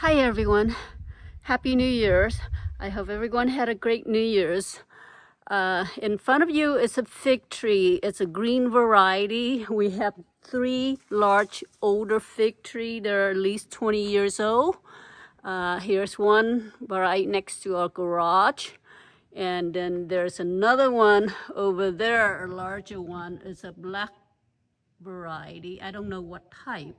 Hi everyone, Happy New Year's. I hope everyone had a great New Year's. In front of you is a fig tree. It's a green variety. We have three large older fig trees. They're at least 20 years old. Here's one right next to our garage. And then there's another one over there, a larger one. It's a black variety. I don't know what type.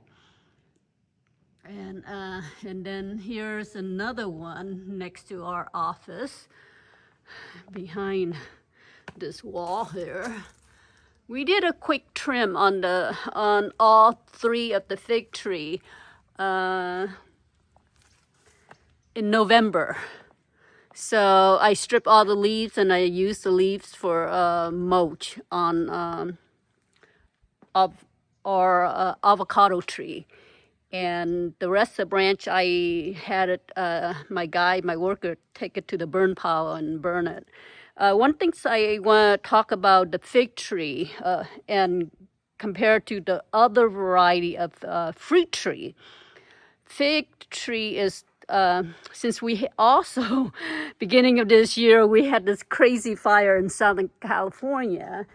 And then here's another one next to our office behind this wall here. We did a quick trim on all three of the fig tree in November. So I stripped all the leaves and I used the leaves for mulch on of our avocado tree. And the rest of the branch, I had it, my worker, take it to the burn pile and burn it. One thing I want to talk about the fig tree and compared to the other variety of fruit tree. Fig tree is, since we also, beginning of this year, we had this crazy fire in Southern California.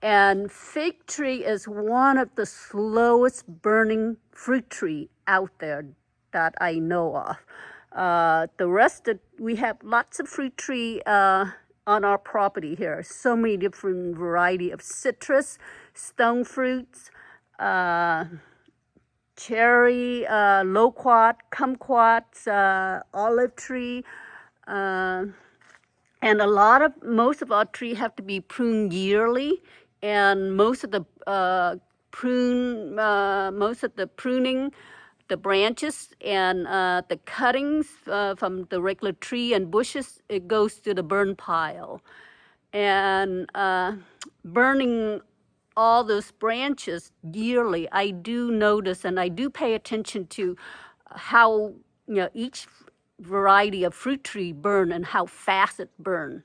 And fig tree is one of the slowest burning fruit tree out there that I know of. The rest of, we have lots of fruit tree on our property here. So many different variety of citrus, stone fruits, cherry, loquat, kumquats, olive tree, and most of our trees have to be pruned yearly, and most of the pruning, the branches and the cuttings from the regular tree and bushes, it goes to the burn pile. And burning all those branches yearly, I do notice and I do pay attention to how each variety of fruit tree burn and how fast it burn.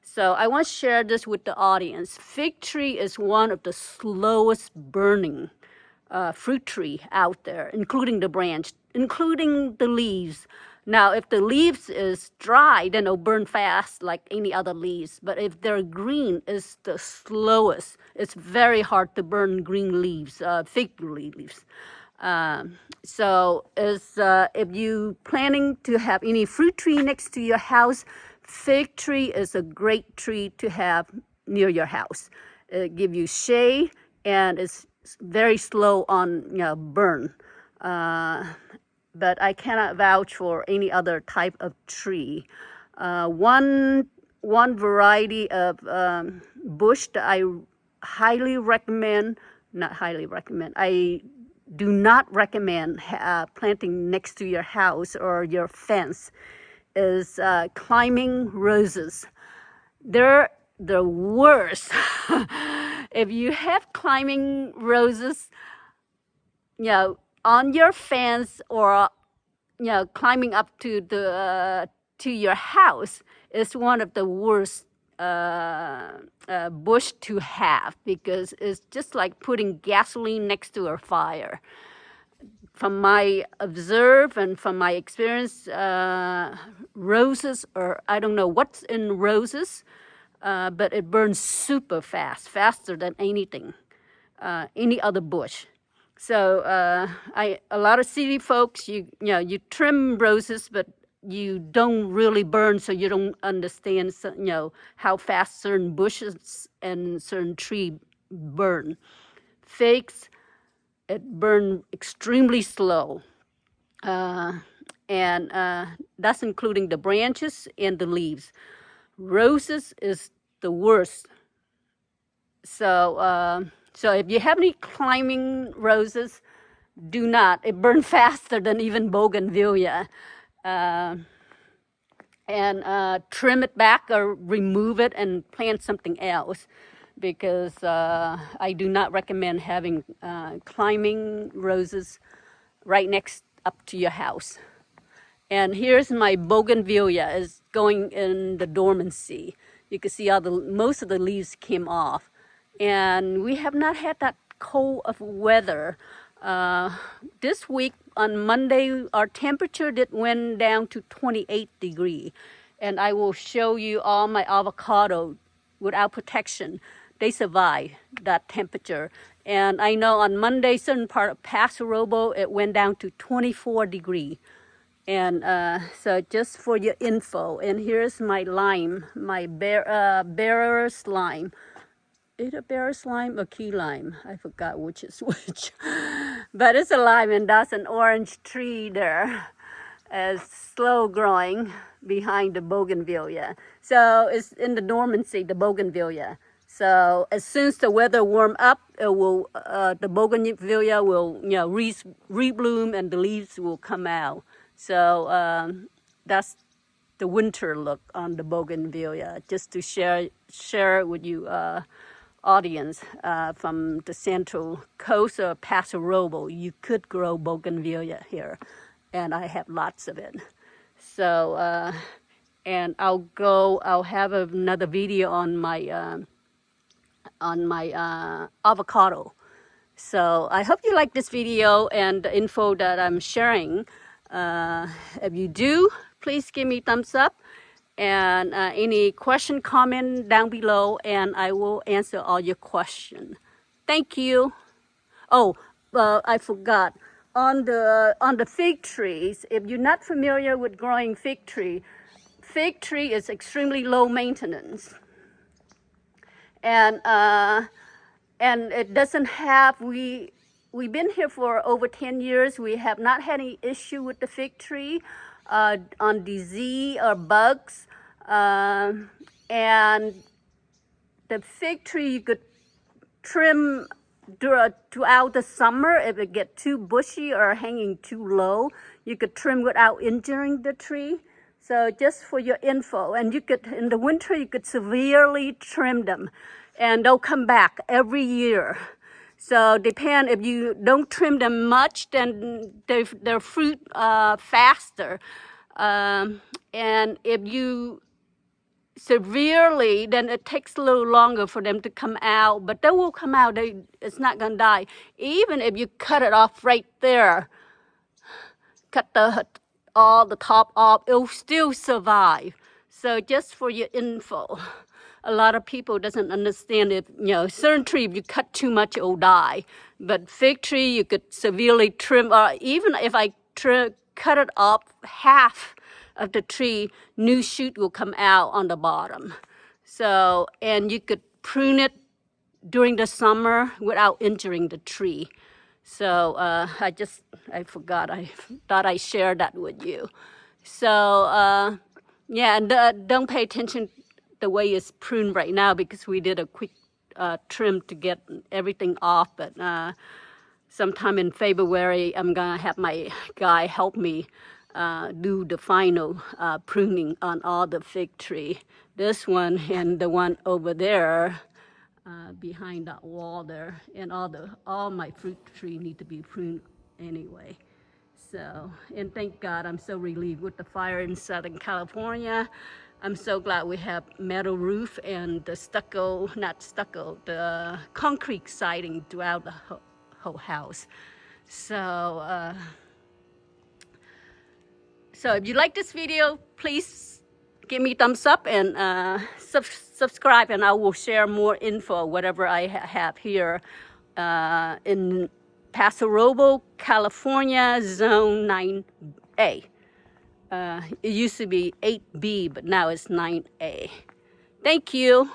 So I want to share this with the audience. Fig tree is one of the slowest burning fruit tree out there, including the branch, including the leaves. Now, if the leaves is dry, then it'll burn fast like any other leaves. But if they're green, it's the slowest. It's very hard to burn green leaves, fig leaves. So if you planning to have any fruit tree next to your house, fig tree is a great tree to have near your house. It gives you shade and it's very slow on burn. But I cannot vouch for any other type of tree. One variety of bush that I highly recommend, not highly recommend, I do not recommend planting next to your house or your fence is climbing roses. They're the worst. If you have climbing roses, on your fence or climbing up to the to your house is one of the worst bush to have, because it's just like putting gasoline next to a fire. From my observe and from my experience, roses, or I don't know what's in roses, but it burns super fast, faster than anything, any other bush. So a lot of city folks, you trim roses, but you don't really burn, so you don't understand, how fast certain bushes and certain tree burn. Figs, it burn extremely slow, and that's including the branches and the leaves. Roses is the worst. So so if you have any climbing roses, do not. It burns faster than even bougainvillea. And trim it back or remove it and plant something else, because I do not recommend having climbing roses right next up to your house. And here's my bougainvillea is going in the dormancy. You can see most of the leaves came off. And we have not had that cold of weather. This week on Monday, our temperature did went down to 28 degrees. And I will show you all my avocado without protection. They survive that temperature. And I know on Monday, certain part of Paso Robles, it went down to 24 degrees. And so just for your info, and here's my lime, my bearer's lime. Is it a bear's lime or key lime? I forgot which is which. But it's a lime, and that's an orange tree there. It's slow growing behind the bougainvillea. So it's in the dormancy, the bougainvillea. So as soon as the weather warm up, it will the bougainvillea will rebloom and the leaves will come out. So that's the winter look on the bougainvillea. Just to share with you audience from the central coast of Paso Robles, you could grow bougainvillea here, and I have lots of it. So and I'll have another video on my avocado. So I hope you like this video and the info that I'm sharing. If you do, please give me thumbs up, and any question, comment down below, and I will answer all your questions. Thank you. Oh, I forgot. On the fig trees, if you're not familiar with growing fig tree is extremely low maintenance. And it doesn't have, we've been here for over 10 years. We have not had any issue with the fig tree on disease or bugs. And the fig tree you could trim throughout the summer. If it get too bushy or hanging too low, you could trim without injuring the tree. So just for your info, and you could, in the winter, you could severely trim them, and they'll come back every year. So depend, if you don't trim them much, then their fruit faster. And if you severely, then it takes a little longer for them to come out, but they will come out. It's not gonna die. Even if you cut it off right there, cut all the top off, it'll still survive. So just for your info, a lot of people doesn't understand it. Certain tree, if you cut too much, it'll die. But fig tree, you could severely trim, or even if I cut it off half of the tree, new shoot will come out on the bottom. So, and you could prune it during the summer without injuring the tree. So I forgot. I thought I shared that with you. So yeah, and don't pay attention the way it's pruned right now, because we did a quick trim to get everything off. But sometime in February, I'm gonna have my guy help me do the final pruning on all the fig tree. This one and the one over there. Behind that wall there, and all my fruit tree need to be pruned anyway. So, and thank God, I'm so relieved with the fire in Southern California. I'm so glad we have metal roof and the the concrete siding throughout the whole house. So, so if you like this video, please give me thumbs up and subscribe, and I will share more info, whatever I have here in Paso Robles, California, Zone 9A. It used to be 8B, but now it's 9A. Thank you.